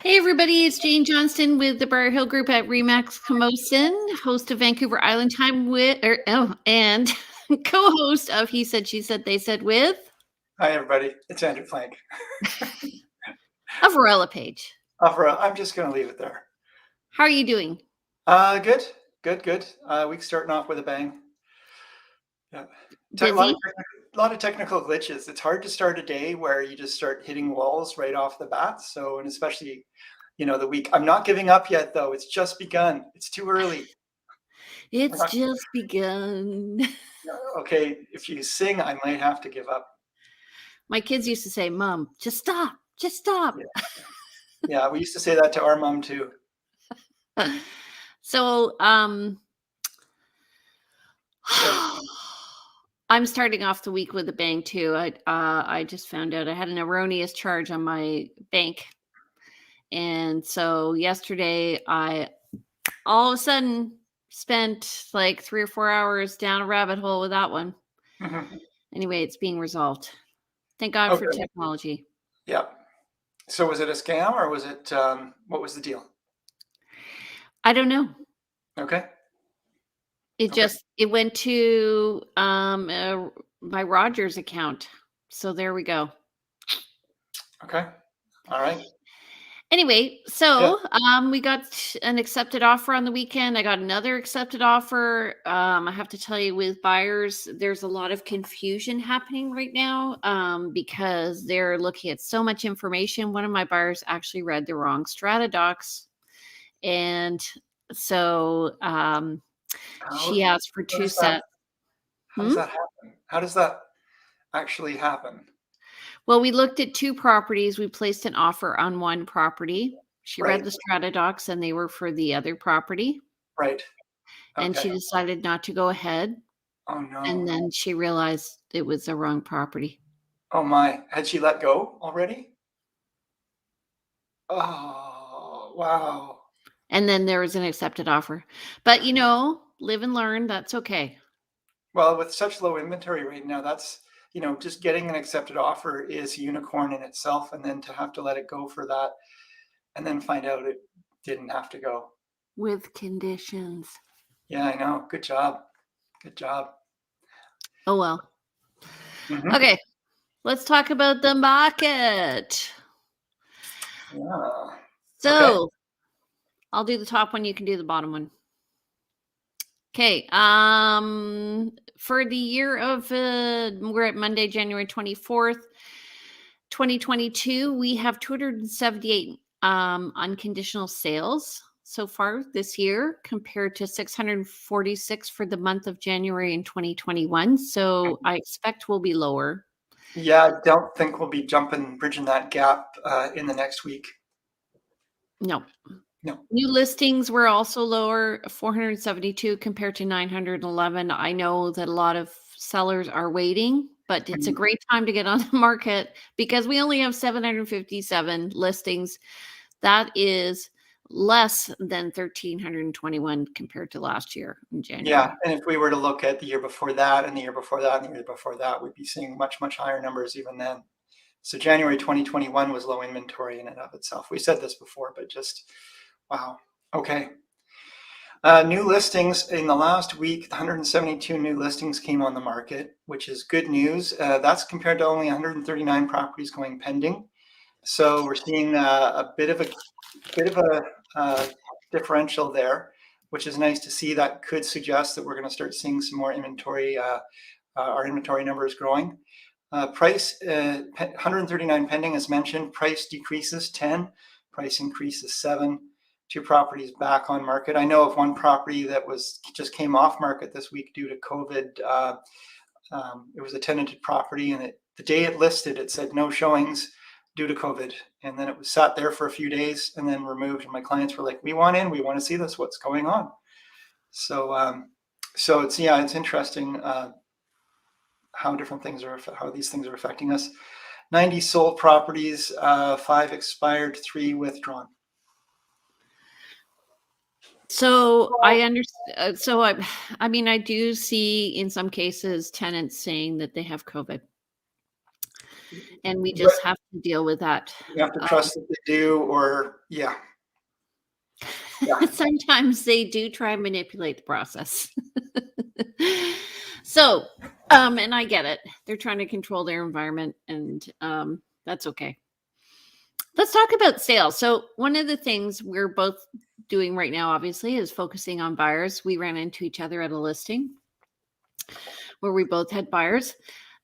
Hey everybody, it's Jane Johnston with the Briar Hill Group at Remax Camosun, host of Vancouver Island Time and co-host of He Said, She Said, They Said with Hi, everybody. It's Andrew Plank. of LePage. I'm just going to leave it there. How are you doing? Good. Week's starting off with a bang. Yeah. A Busy? lot of technical glitches. It's hard to start a day where you just start hitting walls right off the bat. So, and especially, the week. I'm not giving up yet, though. It's just begun. It's too early. It's just begun. Okay, if you sing, I might have to give up. My kids used to say, Mom, just stop. Just stop. Yeah, we used to say that to our mom, too. So, I'm starting off the week with a bang too. I just found out I had an erroneous charge on my bank. And so yesterday I all of a sudden spent like 3 or 4 hours down a rabbit hole with that one. Anyway, it's being resolved. Thank God for technology. Yeah. So was it a scam or was it, what was the deal? I don't know. Okay. It went to my Rogers account. So there we go. Okay. All right. Anyway, so we got an accepted offer on the weekend. I got another accepted offer. I have to tell you, with buyers, there's a lot of confusion happening right now because they're looking at so much information. One of my buyers actually read the wrong Strata Docs. And so she asked for two sets. How does that happen? How does that actually happen? Well, we looked at two properties. We placed an offer on one property. She read the Strata Docs and they were for the other property. Right. And she decided not to go ahead. Oh, no. And then she realized it was the wrong property. Oh, my. Had she let go already? Oh, wow. And then there was an accepted offer. But, live and learn. That's okay. Well, with such low inventory right now, that's, just getting an accepted offer is a unicorn in itself. And then to have to let it go for that and then find out it didn't have to go. With conditions. Yeah, I know. Good job. Good job. Oh, well. Okay. Let's talk about the market. Yeah. So I'll do the top one. You can do the bottom one. Okay. For the year of, we're at Monday, January 24th, 2022, we have 278 unconditional sales so far this year compared to 646 for the month of January in 2021. So I expect we'll be lower. Yeah, I don't think we'll be bridging that gap in the next week. No. No. New listings were also lower, 472 compared to 911. I know that a lot of sellers are waiting, but it's a great time to get on the market because we only have 757 listings. That is less than 1,321 compared to last year in January. Yeah, and if we were to look at the year before that and the year before that and the year before that, we'd be seeing much, much higher numbers even then. So January 2021 was low inventory in and of itself. We said this before, but just, wow. Okay. New listings in the last week, 172 new listings came on the market, which is good news. That's compared to only 139 properties going pending. So we're seeing a bit of a differential there, which is nice to see. That could suggest that we're going to start seeing some more inventory, our inventory numbers growing. Price, 139 pending as mentioned, price decreases 10, price increases 7, 2 properties back on market. I know of one property that just came off market this week due to COVID. It was a tenanted property and the day it listed, it said no showings due to COVID. And then it was sat there for a few days and then removed. And my clients were like, we want in, we want to see this, what's going on. So, it's interesting how these things are affecting us. 90 sold properties, 5 expired, 3 withdrawn. So I understand. So I do see in some cases tenants saying that they have COVID. and we But just have to deal with that. you have to trust that they do, or yeah, yeah. Sometimes they do try and manipulate the process. So, and I get it. They're trying to control their environment, and that's okay. Let's talk about sales. So, one of the things we're both doing right now, obviously, is focusing on buyers. We ran into each other at a listing where we both had buyers.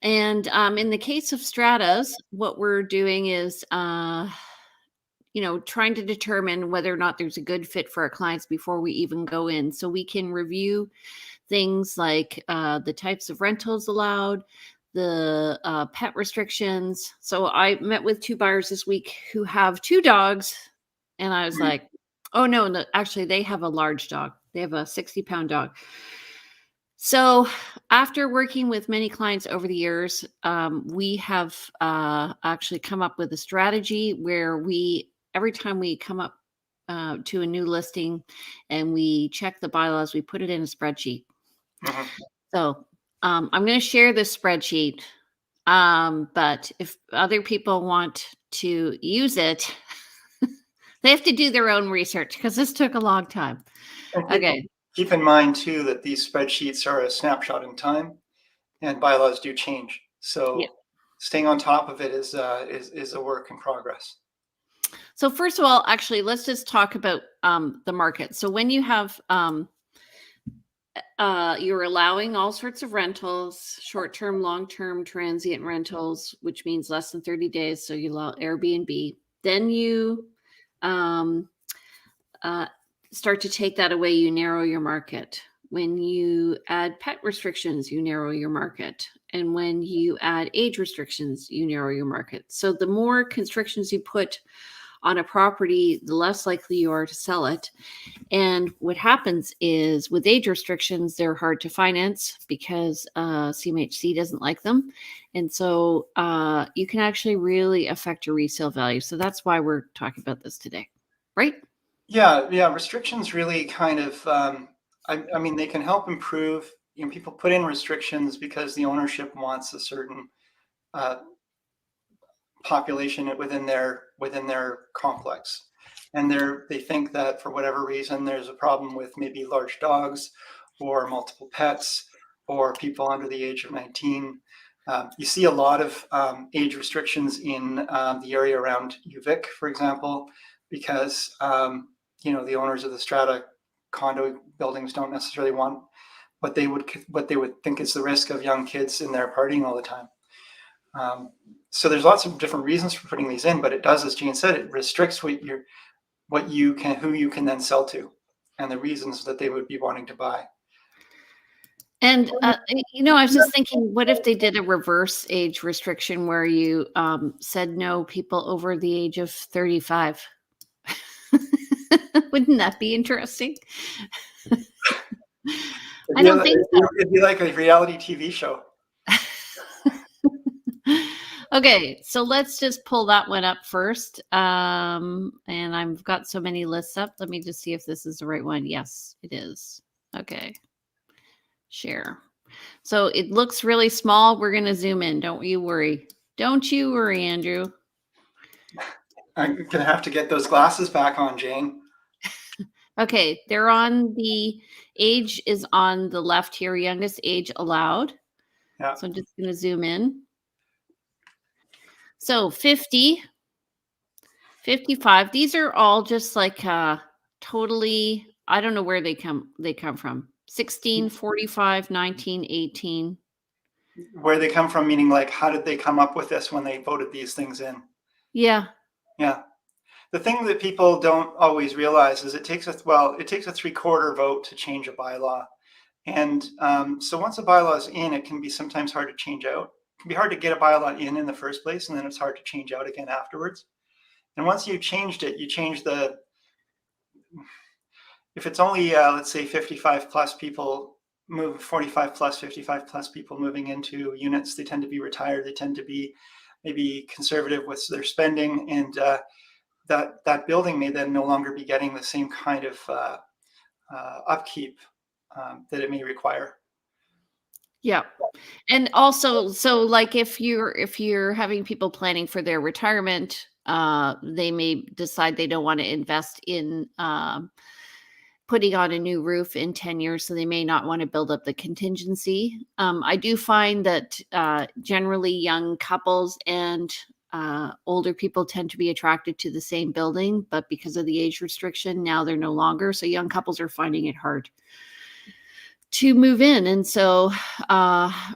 And in the case of stratas, what we're doing is, trying to determine whether or not there's a good fit for our clients before we even go in. So we can review things like the types of rentals allowed, the pet restrictions. So I met with two buyers this week who have two dogs, and I was Mhm. like, oh no, no, actually, they have a large dog. They have a 60-pound dog. So, after working with many clients over the years, we have actually come up with a strategy where every time we come up to a new listing and we check the bylaws, we put it in a spreadsheet. Mhm. So, I'm going to share this spreadsheet, but if other people want to use it, they have to do their own research because this took a long time. And Okay. keep in mind too that these spreadsheets are a snapshot in time, and bylaws do change. Yeah. So staying on top of it is a work in progress. So first of all, actually, let's just talk about the market. So when you have you're allowing all sorts of rentals, short-term, long-term, transient rentals, which means less than 30 days. So you allow Airbnb. Then you um, uh, start to take that away. You narrow your market. When you add pet restrictions, you narrow your market. And when you add age restrictions, you narrow your market. So the more constrictions you put on a property, the less likely you are to sell it. And what happens is with age restrictions, they're hard to finance because CMHC doesn't like them. And so you can actually really affect your resale value. So that's why we're talking about this today, right? Yeah, yeah. Restrictions really kind of, I mean, they can help improve. People put in restrictions because the ownership wants a certain uh, population within their complex, and they think that for whatever reason there's a problem with maybe large dogs, or multiple pets, or people under the age of 19. You see a lot of age restrictions in the area around UVic, for example, because the owners of the strata condo buildings don't necessarily want what they would think is the risk of young kids in there partying all the time. So there's lots of different reasons for putting these in, but it does, as Jean said, it restricts who you can then sell to, and the reasons that they would be wanting to buy. And I was just thinking, what if they did a reverse age restriction where you said no people over the age of 35? Wouldn't that be interesting? I don't think It'd be like a reality TV show. Okay, so let's just pull that one up first. And I've got so many lists up. Let me just see if this is the right one. Yes, it is. Okay. Share. So it looks really small. We're going to zoom in. Don't you worry. Don't you worry, Andrew. I'm gonna have to get those glasses back on, Jane. Okay, they're on the age is on the left here, youngest age allowed. Yeah. So I'm just going to zoom in. So 50, 55, these are all just like totally, I don't know where they come from. 16, 45, 19, 18. Where they come from, meaning like, how did they come up with this when they voted these things in? Yeah. Yeah. The thing that people don't always realize is it takes a 3/4 vote to change a bylaw. And so once a bylaw is in, it can be sometimes hard to change out. It can be hard to get a bylaw in the first place, and then it's hard to change out again afterwards. And once you changed it, you change if it's only, let's say 55 plus people move, 45 plus, 55 plus people moving into units, they tend to be retired. They tend to be maybe conservative with their spending, and that building may then no longer be getting the same kind of upkeep that it may require. Yeah. And also, so like if you're having people planning for their retirement, they may decide they don't want to invest in putting on a new roof in 10 years, so they may not want to build up the contingency. I do find that generally young couples and older people tend to be attracted to the same building, but because of the age restriction, now they're no longer. So young couples are finding it hard to move in. And so,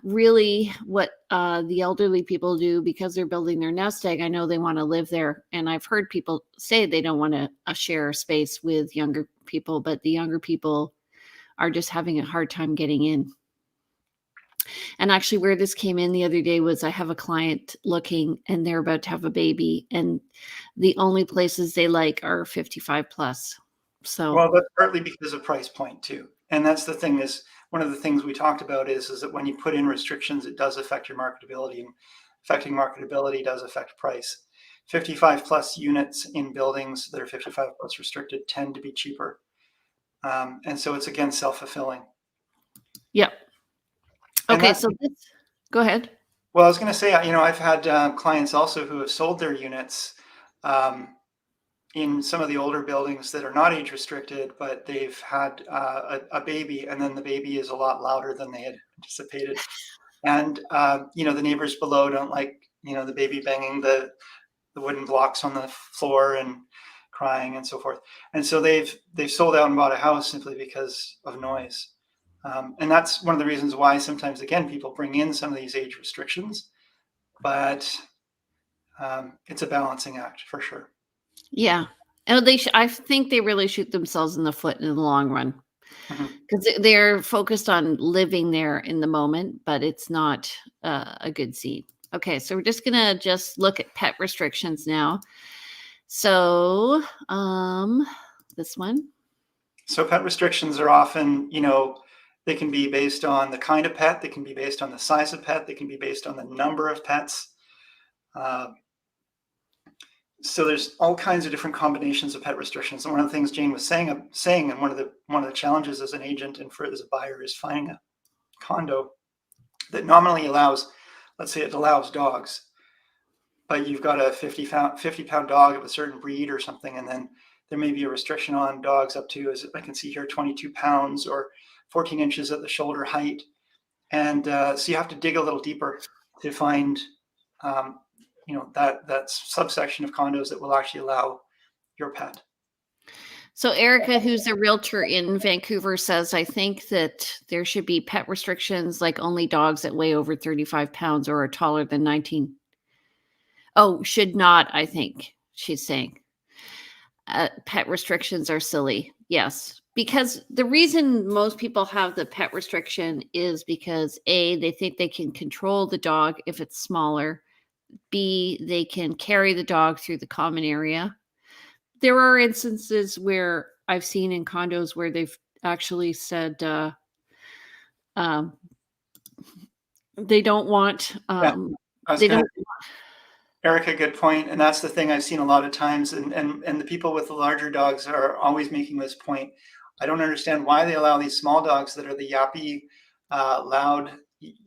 really, what the elderly people do because they're building their nest egg, I know they want to live there. And I've heard people say they don't want to share a space with younger people, but the younger people are just having a hard time getting in. And actually, where this came in the other day was I have a client looking and they're about to have a baby, and the only places they like are 55 plus. So, Well, that's partly because of price point too. And that's the thing is one of the things we talked about is that when you put in restrictions, it does affect your marketability, and affecting marketability does affect price. 55 plus units in buildings that are 55 plus restricted tend to be cheaper. And so it's again self-fulfilling. yeah. And Okay. that's, So, go ahead. well, I was going to say, I've had clients also who have sold their units um, in some of the older buildings that are not age restricted, but they've had a baby, and then the baby is a lot louder than they had anticipated. And the neighbors below don't like the baby banging the wooden blocks on the floor and crying and so forth. And so they've sold out and bought a house simply because of noise. And that's one of the reasons why sometimes again people bring in some of these age restrictions, but it's a balancing act for sure. Yeah. And I think they really shoot themselves in the foot in the long run Mhm. because they're focused on living there in the moment, but it's not a good scene. Okay, so we're just gonna look at pet restrictions now. So, this one. So pet restrictions are often, they can be based on the kind of pet, they can be based on the size of pet, they can be based on the number of pets. Uh, so there's all kinds of different combinations of pet restrictions. And one of the things Jane was saying, and one of the challenges as an agent and as a buyer is finding a condo that nominally allows, let's say it allows dogs, but you've got a 50 pound dog of a certain breed or something, and then there may be a restriction on dogs up to, as I can see here, 22 pounds or 14 inches at the shoulder height. And so you have to dig a little deeper to find, that subsection of condos that will actually allow your pet. So Erica, who's a realtor in Vancouver, says, I think that there should be pet restrictions like only dogs that weigh over 35 pounds or are taller than 19. Oh, should not, I think she's saying. Pet restrictions are silly. Yes. Because the reason most people have the pet restriction is because A, they think they can control the dog if it's smaller. B, they can carry the dog through the common area. There are instances where I've seen in condos where they've actually said um, they don't want Yeah, I was they going don't. to, Erica, good point. And that's the thing I've seen a lot of times. And the people with the larger dogs are always making this point. I don't understand why they allow these small dogs that are the yappy, loud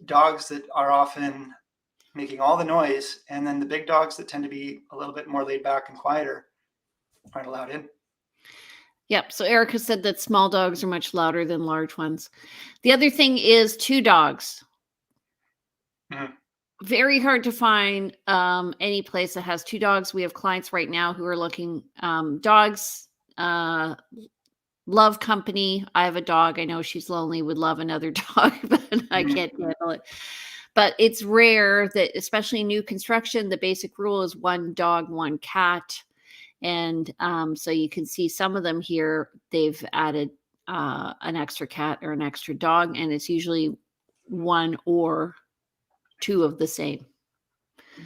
dogs that are often making all the noise, and then the big dogs that tend to be a little bit more laid back and quieter aren't allowed in. Yep. So Erica said that small dogs are much louder than large ones. The other thing is two dogs. Mhm. Very hard to find any place that has two dogs. We have clients right now who are looking dogs. Love company. I have a dog. I know she's lonely, would love another dog, but I Mhm. can't handle it. But it's rare that, especially new construction, the basic rule is one dog, one cat. And so you can see some of them here, they've added an extra cat or an extra dog, and it's usually one or two of the same.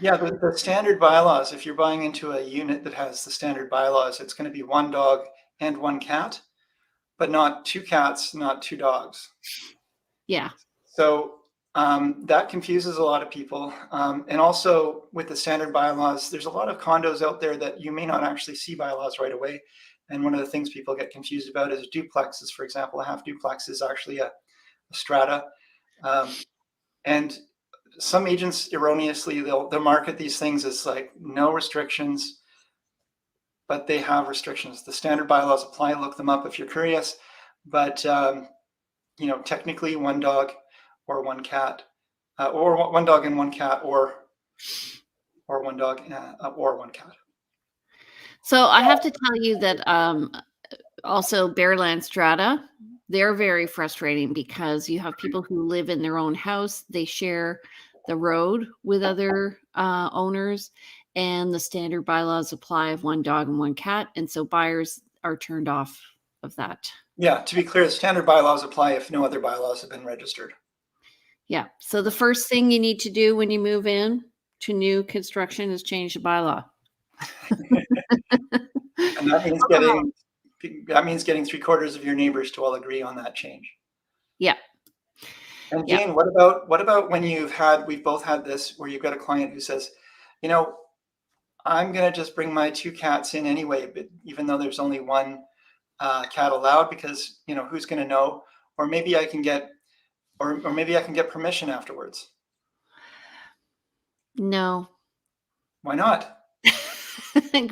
Yeah, the standard bylaws, if you're buying into a unit that has the standard bylaws, it's going to be one dog and one cat, but not two cats, not two dogs. Yeah. So that confuses a lot of people. And also with the standard bylaws, there's a lot of condos out there that you may not actually see bylaws right away. And one of the things people get confused about is duplexes, for example. A half duplex is actually a strata. And some agents erroneously, they'll market these things as like no restrictions, but they have restrictions. The standard bylaws apply. Look them up if you're curious. But technically, one dog or one cat, or one dog and one cat, or one dog or one cat. So I have to tell you that also Bearland Strata, they're very frustrating because you have people who live in their own house. They share the road with other owners, and the standard bylaws apply of one dog and one cat. And so buyers are turned off of that. Yeah, to be clear, the standard bylaws apply if no other bylaws have been registered. Yeah. So the first thing you need to do when you move in to new construction is change the bylaw. And that means getting 3/4 of your neighbors to all agree on that change. Yeah. And Yeah. Jane, what about when we've both had this where you've got a client who says, you know, I'm gonna just bring my two cats in anyway, but even though there's only one cat allowed, because who's gonna know? Or maybe I can get permission afterwards. No. Why not?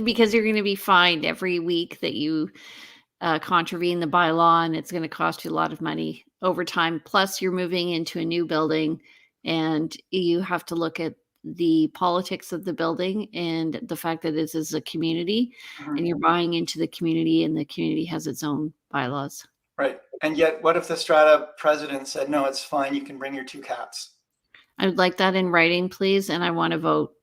Because you're going to be fined every week that you contravene the bylaw, and it's going to cost you a lot of money over time. Plus, you're moving into a new building, and you have to look at the politics of the building and the fact that this is a community, and you're Mhm. buying into the community, and the community has its own bylaws. Right. And yet, what if the Strata president said, no, it's fine, you can bring your two cats? I would like that in writing, please, and I want to vote.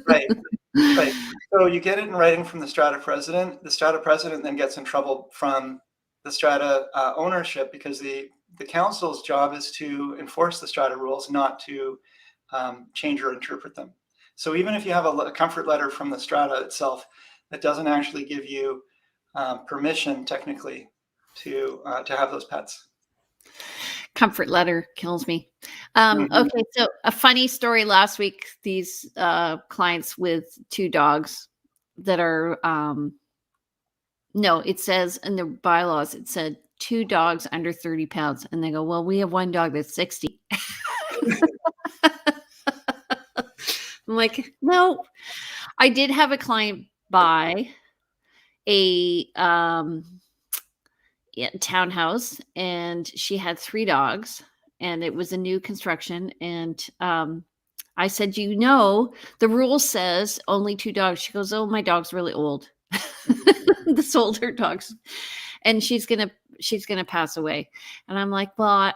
Right. Right. So you get it in writing from the Strata president. The Strata president then gets in trouble from the Strata ownership, because the council's job is to enforce the Strata rules, not to change or interpret them. So even if you have a comfort letter from the Strata itself, that doesn't actually give you permission technically to have those pets. Comfort letter kills me. Mhm. Okay, so a funny story last week. These clients with two dogs that are no, it says in the bylaws, it said two dogs under 30 pounds, and they go, well, we have one dog that's 60. I'm like, no. I did have a client buy a townhouse, and she had three dogs, and it was a new construction, and I said, the rule says only two dogs. She goes, oh, my dog's really old. This older dog's, and she's gonna pass away. And I'm like, well,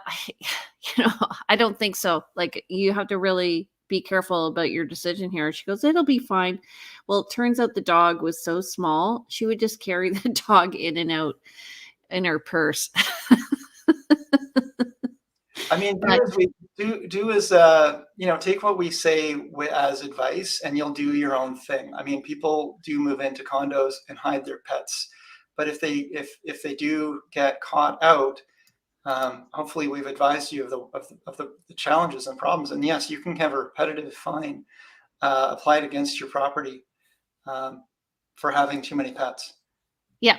I don't think so. Like, you have to really be careful about your decision here. She goes, it'll be fine. Well, it turns out the dog was so small, she would just carry the dog in and out in her purse. I mean, But take what we say as advice, and you'll do your own thing. I mean, people do move into condos and hide their pets, but if they do get caught out, hopefully we've advised you of the challenges and problems. And yes, you can have a repetitive fine applied against your property for having too many pets. yeah.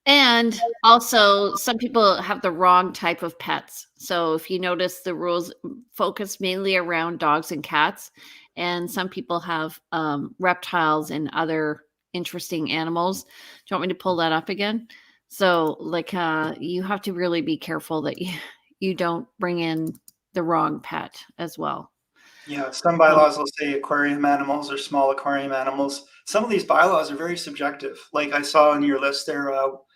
And also, some people have the wrong type of pets. So if you notice, the rules focus mainly around dogs and cats, and some people have reptiles and other interesting animals. Do you want me to pull that up again? So, like, you have to really be careful that you don't bring in the wrong pet as well. Yeah, some So, bylaws will say aquarium animals or small aquarium animals. Some of these bylaws are very subjective. Like I saw on your list there,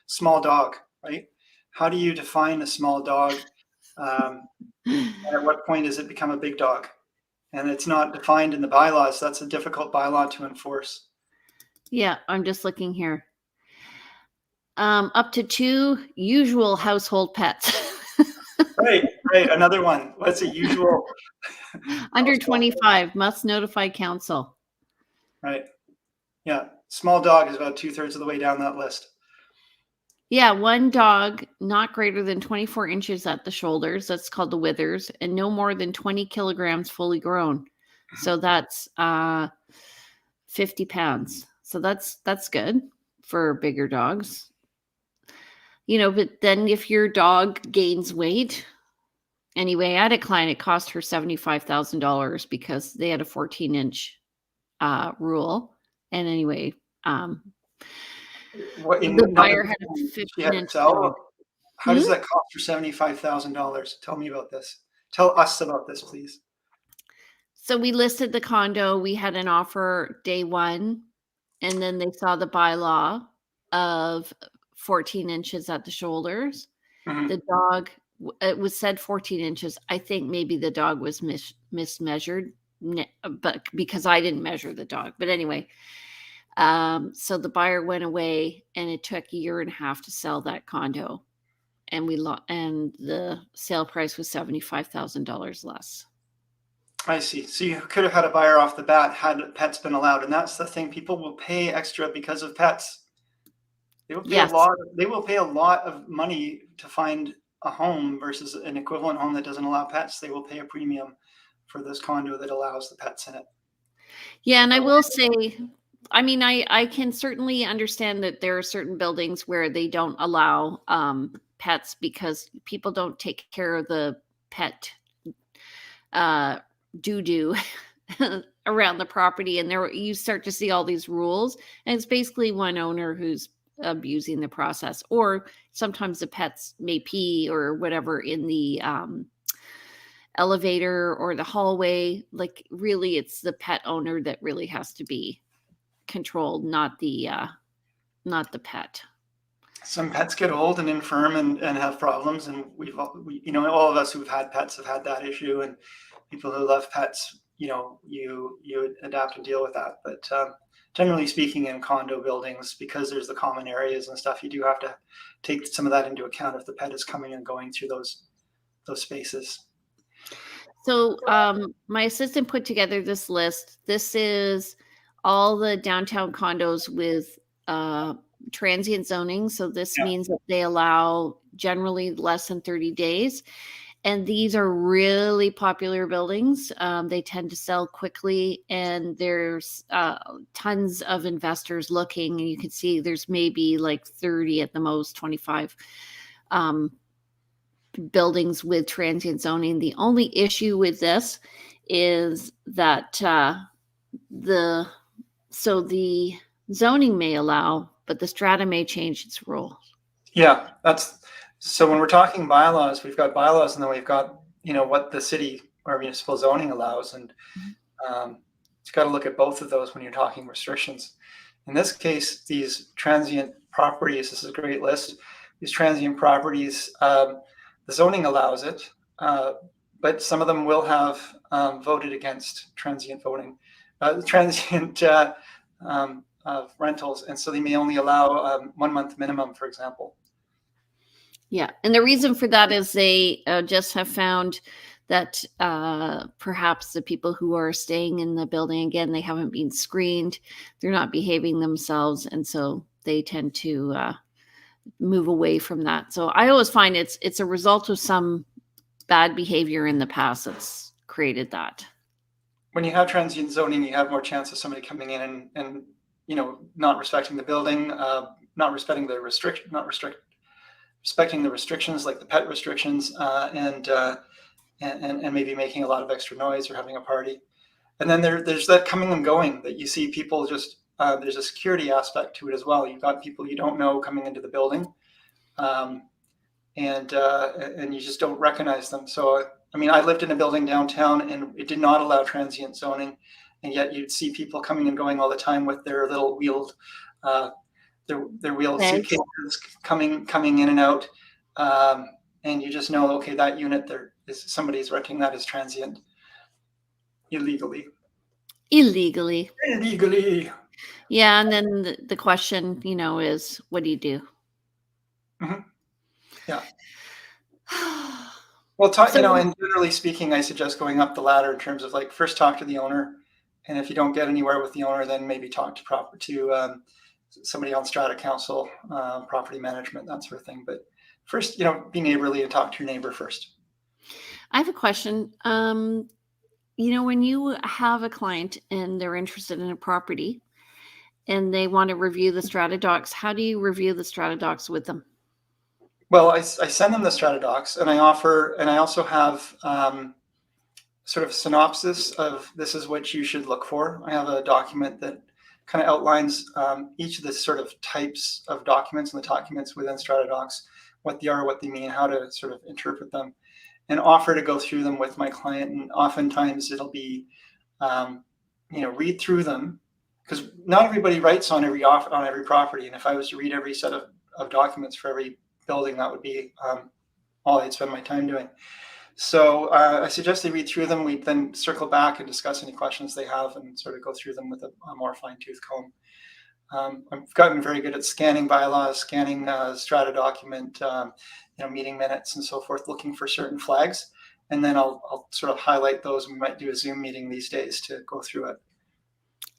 small dog, right? How do you define a small dog? And at what point does it become a big dog? And it's not defined in the bylaws. That's a difficult bylaw to enforce. yeah, I'm just looking here. Up to two usual household pets. Right, right. Another one. What's a usual Under household? 25 must notify council. Right. Yeah. Small dog is about 2/3 of the way down that list. Yeah, one dog not greater than 24 inches at the shoulders. That's called the withers, and no more than 20 kilograms fully grown. So that's 50 pounds. So that's good for bigger dogs. But then if your dog gains weight Anyway, I had a client, it cost her $75,000 because they had a 14-inch rule. And anyway, What in the another buyer had a she had to 15-inch dog. sell? How Hmm? does that cost her $75,000? Tell me about this. Tell us about this, please. So we listed the condo, we had an offer day one, and then they saw the bylaw of 14 inches at the shoulders. Mhm. The dog, it was said 14 inches. I think maybe the dog was mismeasured, but because I didn't measure the dog. But anyway, so the buyer went away, and it took a year and a half to sell that condo, and and the sale price was $75,000 less. I see. So you could have had a buyer off the bat had pets been allowed, and that's the thing. People will pay extra because of pets. Yes. They will pay a lot of money to find a home versus an equivalent home that doesn't allow pets. They will pay a premium for this condo that allows the pets in it. Yeah, and I So will say, I mean, I can certainly understand that there are certain buildings where they don't allow pets because people don't take care of the pet uh doo-doo around the property, and there you start to see all these rules, and it's basically one owner who's abusing the process, or sometimes the pets may pee or whatever in the elevator or the hallway. Like, really, it's the pet owner that really has to be controlled, not the pet. some pets get old and infirm and have problems, and all of us who've had pets have had that issue, and people who love pets, you adapt and deal with that. But generally speaking, in condo buildings, because there's the common areas and stuff, you do have to take some of that into account if the pet is coming and going through those spaces. So, my assistant put together this list. This is all the downtown condos with transient zoning. So this Yeah. means that they allow generally less than 30 days. And these are really popular buildings. They tend to sell quickly, and there's tons of investors looking. And you can see there's maybe like 30 at the most, 25 um, buildings with transient zoning. The only issue with this is that the the zoning may allow, but the strata may change its rule. Yeah, that's so when we're talking bylaws, we've got bylaws and then we've got, what the city or municipal zoning allows. And you've got to look at both of those when you're talking restrictions. In this case, these transient properties, this is a great list. These transient properties, the zoning allows it, but some of them will have voted against transient voting, transient rentals, and so they may only allow 1 month minimum, for example. Yeah, and the reason for that is they just have found that perhaps the people who are staying in the building, again, they haven't been screened, they're not behaving themselves, and so they tend to move away from that. So I always find it's a result of some bad behavior in the past that's created that. When you have transient zoning, you have more chance of somebody coming in and not respecting the building, not respecting the respecting the restrictions like the pet restrictions, and maybe making a lot of extra noise or having a party. And then there's that coming and going that you see people just there's a security aspect to it as well. You've got people you don't know coming into the building, um, and you just don't recognize them. So I mean, I lived in a building downtown and it did not allow transient zoning, and yet you'd see people coming and going all the time with their little wheeled uh, their wheeled Bags. suitcases coming in and out, and you just know, okay, that unit there is somebody's renting that as transient illegally. Illegally. Illegally. Yeah, and then the question, is what do you do? Hmm. Yeah. Well, So and generally speaking, I suggest going up the ladder in terms of like first talk to the owner, and if you don't get anywhere with the owner, then maybe talk to somebody on Strata Council, property management, that sort of thing. But first, be neighborly and talk to your neighbor first. I have a question. When you have a client and they're interested in a property and they want to review the strata docs, how do you review the strata docs with them? Well, I send them the Strata Docs, and I also have sort of synopsis of this is what you should look for. I have a document that kind of outlines each of the sort of types of documents and the documents within Strata Docs, what they are, what they mean, how to sort of interpret them, and offer to go through them with my client. And oftentimes it'll be, read through them, because not everybody writes on every property. And if I was to read every set of documents for every building, that would be all I'd spend my time doing. So I suggest they read through them. We then circle back and discuss any questions they have and sort of go through them with a more fine-tooth comb. I've gotten very good at scanning bylaws, scanning strata document, meeting minutes and so forth, looking for certain flags. And then I'll sort of highlight those. We might do a Zoom meeting these days to go through it.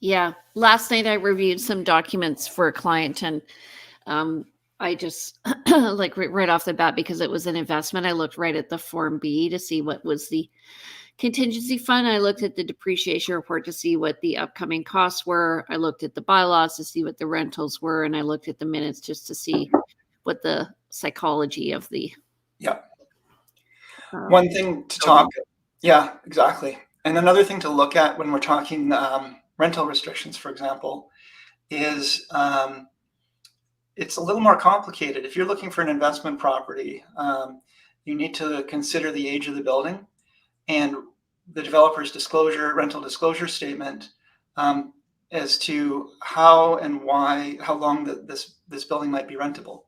Yeah. Last night I reviewed some documents for a client, and I just like right off the bat, because it was an investment, I looked right at the Form B to see what was the contingency fund. I looked at the depreciation report to see what the upcoming costs were. I looked at the bylaws to see what the rentals were. And I looked at the minutes just to see what the psychology of the. Yeah. One thing to talk. Yeah, exactly. And another thing to look at when we're talking rental restrictions, for example, is it's a little more complicated. If you're looking for an investment property, you need to consider the age of the building and the developer's rental disclosure statement, as to how and why, how long this building might be rentable.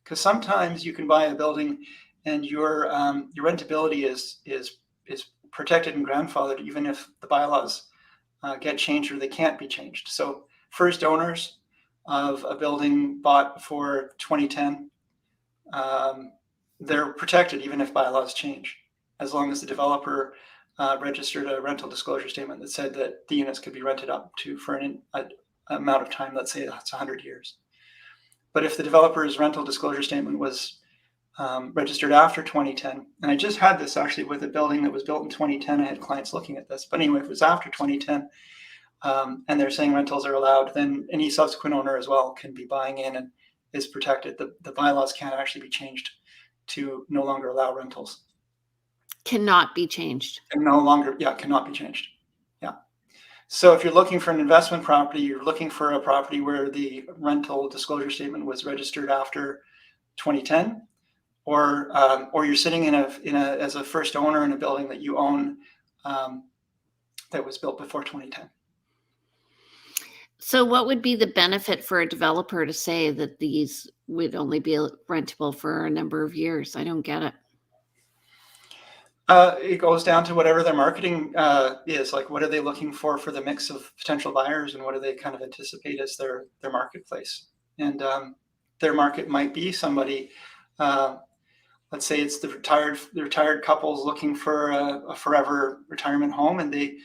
Because sometimes you can buy a building and your rentability is protected and grandfathered, even if the bylaws get changed or they can't be changed. So first owners of a building bought before 2010, they're protected even if bylaws change, as long as the developer registered a rental disclosure statement that said that the units could be rented up to for an amount of time, let's say that's 100 years. But if the developer's rental disclosure statement was registered after 2010, and I just had this actually with a building that was built in 2010, I had clients looking at this, but anyway, if it was after 2010, and they're saying rentals are allowed, then any subsequent owner as well can be buying in and is protected. The bylaws can't actually be changed to no longer allow rentals. Cannot be changed. And cannot be changed. Yeah. So if you're looking for an investment property, you're looking for a property where the rental disclosure statement was registered after 2010, or you're sitting as a first owner in a building that you own that was built before 2010. So what would be the benefit for a developer to say that these would only be rentable for a number of years? I don't get it. It goes down to whatever their marketing is. Like, what are they looking for the mix of potential buyers, and what do they kind of anticipate as their marketplace? And their market might be somebody, let's say it's the retired couples looking for a forever retirement home, and they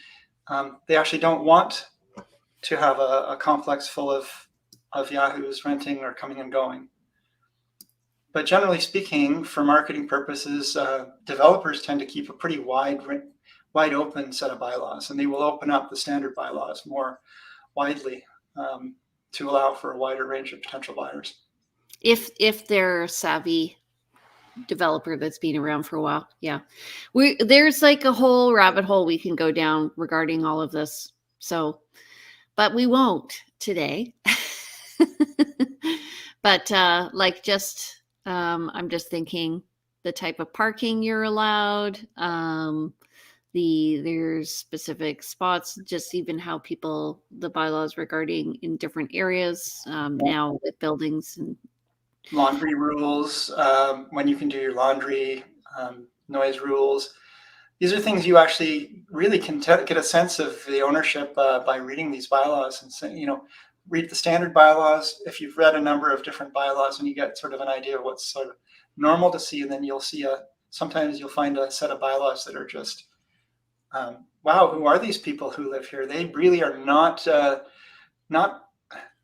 actually don't want to have a complex full of yahoos renting or coming and going. But generally speaking, for marketing purposes, developers tend to keep a pretty wide open set of bylaws, and they will open up the standard bylaws more widely to allow for a wider range of potential buyers. If they're a savvy developer that's been around for a while. Yeah. There's like a whole rabbit hole we can go down regarding all of this. So, but we won't today. But I'm just thinking the type of parking you're allowed, there's specific spots, just even how the bylaws regarding in different areas now with buildings and laundry rules, when you can do your laundry, noise rules. These are things you actually really can get a sense of the ownership by reading these bylaws and saying, read the standard bylaws. If you've read a number of different bylaws, and you get sort of an idea of what's sort of normal to see, and then you'll see sometimes you'll find a set of bylaws that are just, wow, who are these people who live here? They really are not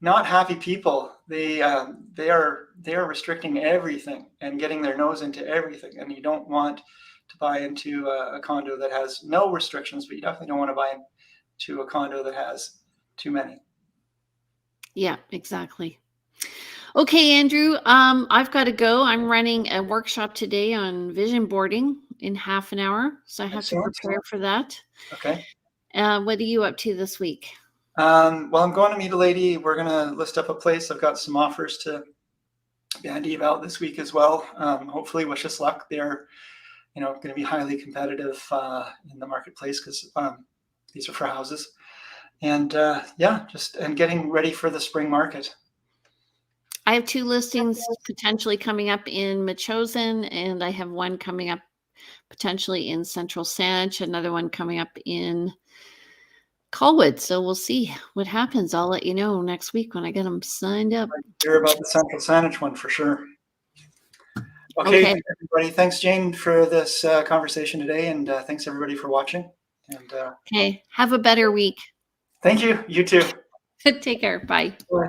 happy people. They are restricting everything and getting their nose into everything. And you don't want to buy into a condo that has no restrictions, but you definitely don't want to buy into a condo that has too many. Yeah, exactly. Okay, Andrew, I've got to go. I'm running a workshop today on vision boarding in half an hour, so I have to Excellent. prepare for that. Okay. What are you up to this week? Well, I'm going to meet a lady. We're going to list up a place. I've got some offers to bandy about this week as well. Hopefully, wish us luck. They're, going to be highly competitive in the marketplace because these are for houses. And yeah, and getting ready for the spring market. I have 2 listings potentially coming up in Machosen, and I have one coming up potentially in Central Saanich, another one coming up in Colwood. So we'll see what happens. I'll let you know next week when I get them signed up. Hear about the Central Saanich one for sure. Okay, Okay. everybody. Thanks, Jane, for this conversation today, and thanks everybody for watching. And Okay. Have a better week. thank you. You too. Take care. Bye. Bye.